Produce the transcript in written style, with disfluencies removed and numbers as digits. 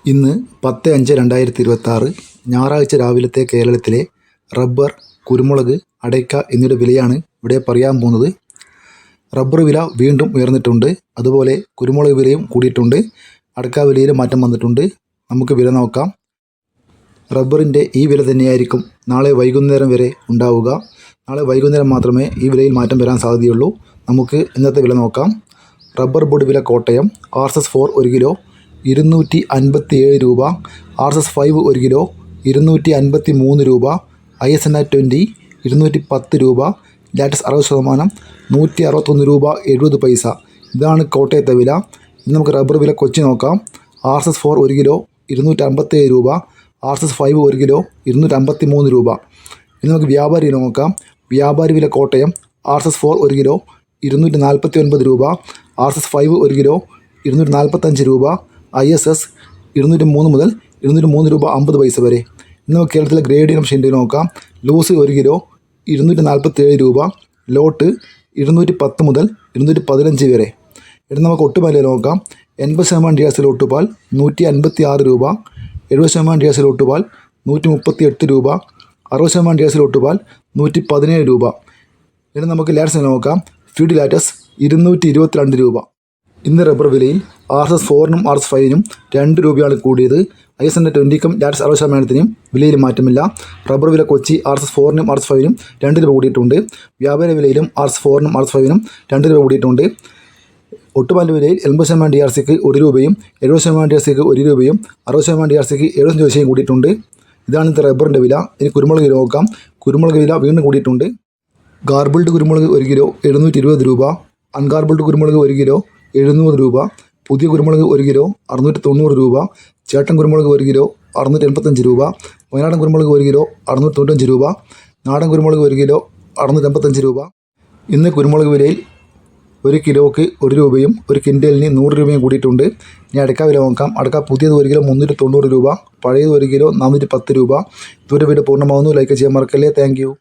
ഇന്ന് 10/5/2026 ഞായറാഴ്ച രാവിലത്തെ കേരളത്തിലെ റബ്ബർ, കുരുമുളക്, അടയ്ക്ക എന്നിവയുടെ വിലയാണ് ഇവിടെ പറയാൻ പോകുന്നത്. റബ്ബർ വില വീണ്ടും ഉയർന്നിട്ടുണ്ട്. അതുപോലെ കുരുമുളക് വിലയും കൂടിയിട്ടുണ്ട്. അടയ്ക്ക വിലയിൽ മാറ്റം വന്നിട്ടുണ്ട്. നമുക്ക് വില നോക്കാം. റബ്ബറിൻ്റെ ഈ വില തന്നെയായിരിക്കും നാളെ വൈകുന്നേരം വരെ ഉണ്ടാവുക. നാളെ വൈകുന്നേരം മാത്രമേ ഈ വിലയിൽ മാറ്റം വരാൻ സാധ്യതയുള്ളൂ. നമുക്ക് ഇന്നത്തെ വില നോക്കാം. റബ്ബർ ബോർഡ് വില കോട്ടയം RSS-4 1 കിലോ 257 രൂപ, RSS-5 1 കിലോ 253 രൂപ, ISNR 20 210 രൂപ, ലാറ്റസ് 60% 161 രൂപ 70 പൈസ. ഇതാണ് കോട്ടയത്തെ വില. ഇനി നമുക്ക് റബ്ബർ വില കൊച്ചി നോക്കാം. RSS-4 1 കിലോ 257 രൂപ, RSS-5 1 കിലോ 253 രൂപ. ഇനി നമുക്ക് വ്യാപാരി വില നോക്കാം. വ്യാപാരി വില കോട്ടയം RSS-4 1 കിലോ 249 രൂപ, RSS-5 1 കിലോ 245 രൂപ, ISS 203 മുതൽ 203 രൂപ 50 പൈസ വരെ. ഇന്ന് നമുക്ക് കേരളത്തിലെ ഗ്രേഡ് ഇനം ഷെൻഡിൽ നോക്കാം. ലൂസ് 1 കിലോ 247 രൂപ, ലോട്ട് 210 മുതൽ 215 വരെ. ഇനി നമുക്ക് ഒട്ടുപാൽ നോക്കാം. 80% DSL ഒട്ടുപാൽ 156 രൂപ, 70% DSL ഒട്ടുപാൽ 138 രൂപ, 60% DSL ഒട്ടുപാൽ 117 രൂപ. ഇനി നമുക്ക് ലാറ്റസ് നോക്കാം. ഫീഡ് ലാറ്റസ് 222 രൂപ. ഇന്ന് റബ്ബർ വിലയിൽ RSS-4നും RSS-5നും 2 രൂപയാണ് കൂടിയത്. ISNR 20ക്കും ലാറ്റസ് 60%നും വിലയിൽ മാറ്റമില്ല. റബ്ബർ വില കൊച്ചി RSS-4നും RSS-5നും 2 രൂപ കൂടിയിട്ടുണ്ട്. വ്യാപാര വിലയിലും RSS-4നും RSS-5നും 2 രൂപ കൂടിയിട്ടുണ്ട്. ഒട്ടുപാലിൻ്റെ വിലയിൽ 80% DRCക്ക് 1 രൂപയും, 70% DRCക്ക് 1 രൂപയും, 60% DRCക്ക് 75 പൈസയും കൂടിയിട്ടുണ്ട്. ഇതാണ് ഇന്നത്തെ റബ്ബറിൻ്റെ വില. ഇനി കുരുമുളക് വില നോക്കാം. കുരുമുളക് വില വീണ്ടും കൂടിയിട്ടുണ്ട്. ഗാർബിൾഡ് കുരുമുളക് 1 കിലോ 720 രൂപ, അൺഗാർബിൾഡ് കുരുമുളക് 1 കിലോ 700 രൂപ, പുതിയ കുരുമുളക് 1 കിലോ 690 രൂപ, ചേട്ടൻ കുരുമുളക് 1 കിലോ 685 രൂപ, വയനാടൻ കുരുമുളക് 1 കിലോ 695 രൂപ, നാടൻ കുരുമുളക് 1 കിലോ 685 രൂപ. ഇന്ന് കുരുമുളക് വിലയിൽ 1 കിലോയ്ക്ക് 1 രൂപയും 1 ക്വിൻ്റലിന് 100 രൂപയും കൂടിയിട്ടുണ്ട്. ഇനി അടയ്ക്ക വില നോക്കാം. അടയ്ക്ക പുതിയത് 1 കിലോ 390 രൂപ, പഴയത് 1 കിലോ 410 രൂപ. ഇതുവരെ വീഡിയോ പൂർണ്ണമാവുന്നു. ലൈക്ക് ചെയ്യാൻ മറക്കല്ലേ. Thank you.